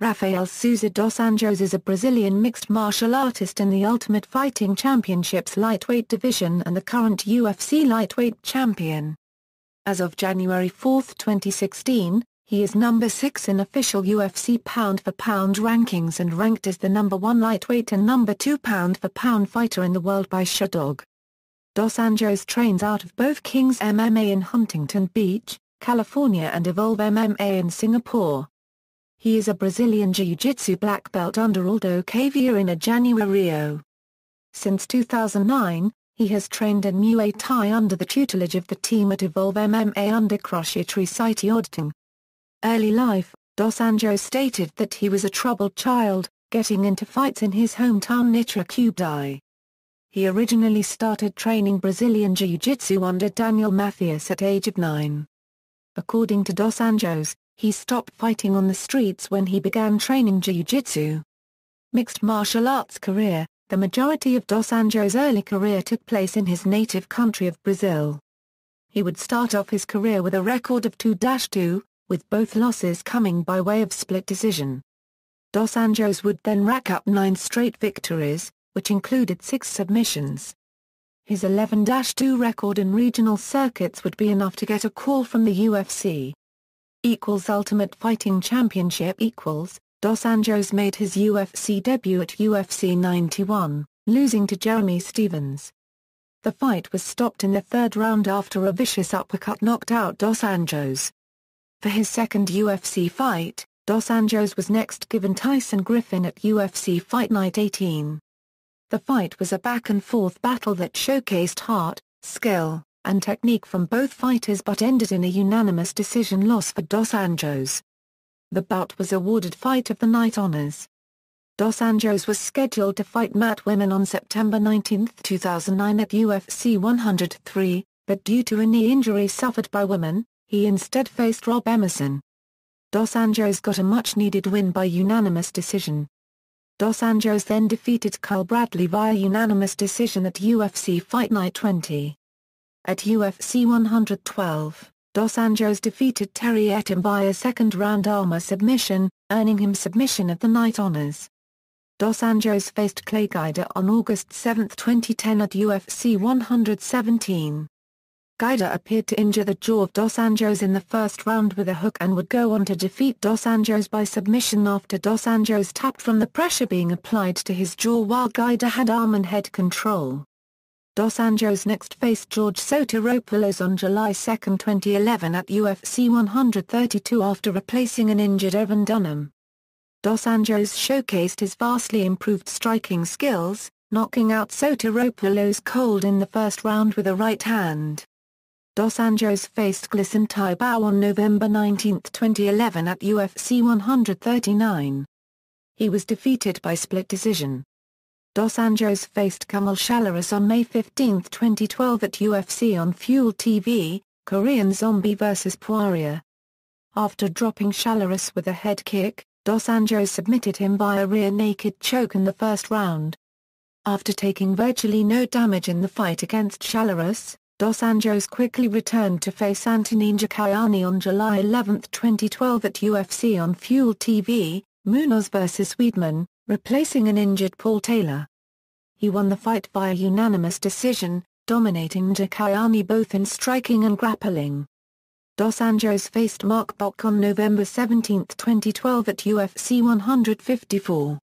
Rafael dos Anjos is a Brazilian mixed martial artist in the Ultimate Fighting Championships lightweight division and the current UFC lightweight champion. As of January 4, 2016, he is number 6 in official UFC pound-for-pound rankings and ranked as the number 1 lightweight and number 2 pound-for-pound fighter in the world by Sherdog. Dos Anjos trains out of both King's MMA in Huntington Beach, California and Evolve MMA in Singapore. He is a Brazilian Jiu-Jitsu black belt under Aldo Caveira Januario. Since 2009, he has trained in Muay Thai under the tutelage of the team at Evolve MMA under Crochitri Siti Odting. Early life, Dos Anjos stated that he was a troubled child, getting into fights in his hometown Nitra Cubdai. He originally started training Brazilian Jiu-Jitsu under Daniel Mathias at age of 9. According to Dos Anjos, he stopped fighting on the streets when he began training Jiu-Jitsu. Mixed martial arts career. The majority of Dos Anjos' early career took place in his native country of Brazil. He would start off his career with a record of 2-2, with both losses coming by way of split decision. Dos Anjos would then rack up 9 straight victories, which included 6 submissions. His 11-2 record in regional circuits would be enough to get a call from the UFC. Ultimate Fighting Championship Dos Anjos made his UFC debut at UFC 91, losing to Jeremy Stevens. The fight was stopped in the 3rd round after a vicious uppercut knocked out Dos Anjos. For his second UFC fight, Dos Anjos was next given Tyson Griffin at UFC Fight Night 18. The fight was a back-and-forth battle that showcased heart, skill, and technique from both fighters but ended in a unanimous decision loss for Dos Anjos. The bout was awarded Fight of the Night honors. Dos Anjos was scheduled to fight Matt Wiman on September 19, 2009 at UFC 103, but due to a knee injury suffered by Wiman, he instead faced Rob Emerson. Dos Anjos got a much-needed win by unanimous decision. Dos Anjos then defeated Kyle Bradley via unanimous decision at UFC Fight Night 20. At UFC 112, Dos Anjos defeated Terry Etim via second-round armor submission, earning him Submission of the Night honors. Dos Anjos faced Clay Guida on August 7, 2010 at UFC 117. Guida appeared to injure the jaw of Dos Anjos in the first round with a hook and would go on to defeat Dos Anjos by submission after Dos Anjos tapped from the pressure being applied to his jaw while Guida had arm and head control. Dos Anjos next faced George Sotiropoulos on July 2, 2011 at UFC 132 after replacing an injured Evan Dunham. Dos Anjos showcased his vastly improved striking skills, knocking out Sotiropoulos cold in the first round with a right hand. Dos Anjos faced Gleison Tibau on November 19, 2011 at UFC 139. He was defeated by split decision. Dos Anjos faced Kamal Shalaris on May 15, 2012 at UFC on Fuel TV, Korean Zombie vs. Poirier. After dropping Shalaris with a head kick, Dos Anjos submitted him via rear naked choke in the first round. After taking virtually no damage in the fight against Shalaris, Dos Anjos quickly returned to face Anthony Njokuani on July 11, 2012 at UFC on Fuel TV, Munoz vs. Weidman, replacing an injured Paul Taylor. He won the fight via unanimous decision, dominating Njokuani both in striking and grappling. Dos Anjos faced Mark Bock on November 17, 2012 at UFC 154.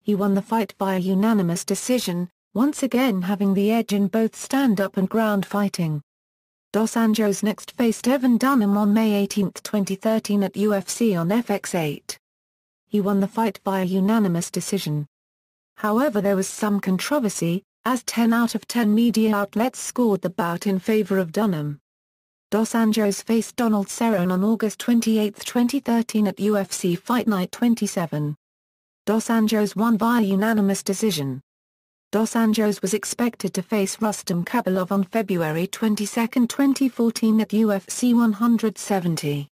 He won the fight via unanimous decision, once again having the edge in both stand-up and ground fighting. Dos Anjos next faced Evan Dunham on May 18, 2013 at UFC on FX8. He won the fight via unanimous decision. However, there was some controversy, as 10 out of 10 media outlets scored the bout in favor of Dunham. Dos Anjos faced Donald Cerrone on August 28, 2013 at UFC Fight Night 27. Dos Anjos won via unanimous decision. Dos Anjos was expected to face Rustam Khabilov on February 22, 2014 at UFC 170.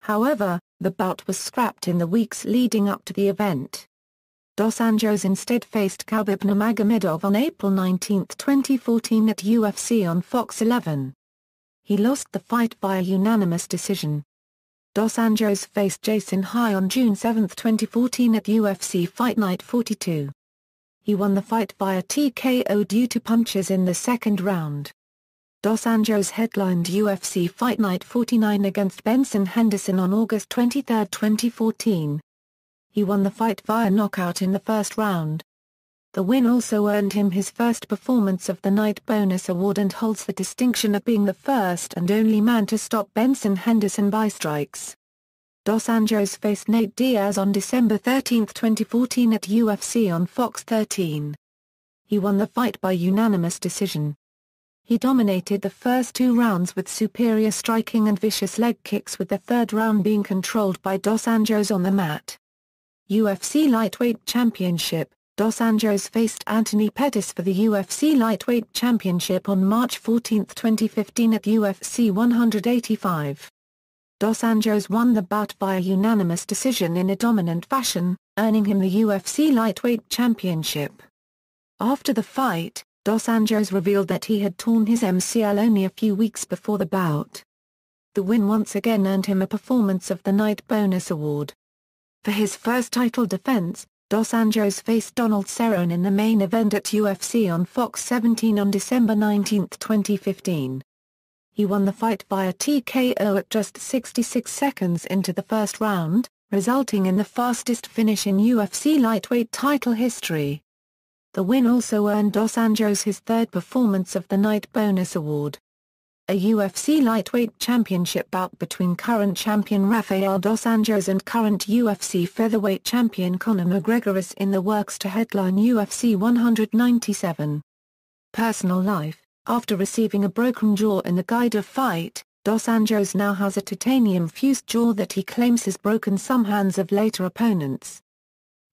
However, the bout was scrapped in the weeks leading up to the event. Dos Anjos instead faced Khabib Nurmagomedov on April 19, 2014 at UFC on Fox 11. He lost the fight via unanimous decision. Dos Anjos faced Jason High on June 7, 2014 at UFC Fight Night 42. He won the fight via TKO due to punches in the second round. Dos Anjos headlined UFC Fight Night 49 against Benson Henderson on August 23, 2014. He won the fight via knockout in the first round. The win also earned him his first Performance of the Night bonus award and holds the distinction of being the first and only man to stop Benson Henderson by strikes. Dos Anjos faced Nate Diaz on December 13, 2014 at UFC on Fox 13. He won the fight by unanimous decision. He dominated the first 2 rounds with superior striking and vicious leg kicks, with the third round being controlled by Dos Anjos on the mat. UFC Lightweight Championship. Dos Anjos faced Anthony Pettis for the UFC Lightweight Championship on March 14, 2015 at UFC 185. Dos Anjos won the bout via unanimous decision in a dominant fashion, earning him the UFC Lightweight Championship. After the fight, Dos Anjos revealed that he had torn his MCL only a few weeks before the bout. The win once again earned him a Performance of the Night bonus award. For his first title defense, Dos Anjos faced Donald Cerrone in the main event at UFC on Fox 17 on December 19, 2015. He won the fight via TKO at just 66 seconds into the first round, resulting in the fastest finish in UFC lightweight title history. The win also earned Dos Anjos his third Performance of the Night bonus award. A UFC lightweight championship bout between current champion Rafael dos Anjos and current UFC featherweight champion Conor McGregor is in the works to headline UFC 197. Personal life. After receiving a broken jaw in the Guida fight, Dos Anjos now has a titanium-fused jaw that he claims has broken some hands of later opponents.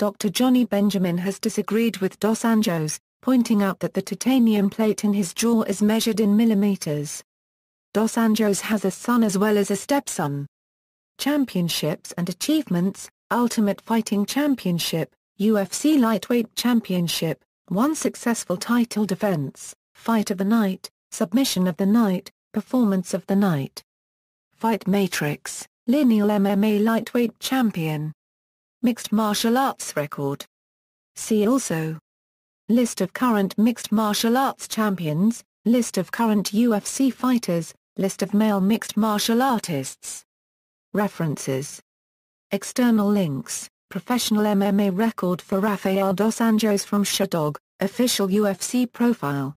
Dr. Johnny Benjamin has disagreed with Dos Anjos, pointing out that the titanium plate in his jaw is measured in millimeters. Dos Anjos has a son as well as a stepson. Championships and achievements: Ultimate Fighting Championship, UFC Lightweight Championship, 1 successful title defense, Fight of the Night, Submission of the Night, Performance of the Night. Fight Matrix, Lineal MMA Lightweight Champion. Mixed Martial Arts Record. See also: List of current mixed martial arts champions, List of current UFC fighters, List of male mixed martial artists. References. External links: Professional MMA record for Rafael dos Anjos from Sherdog, official UFC profile.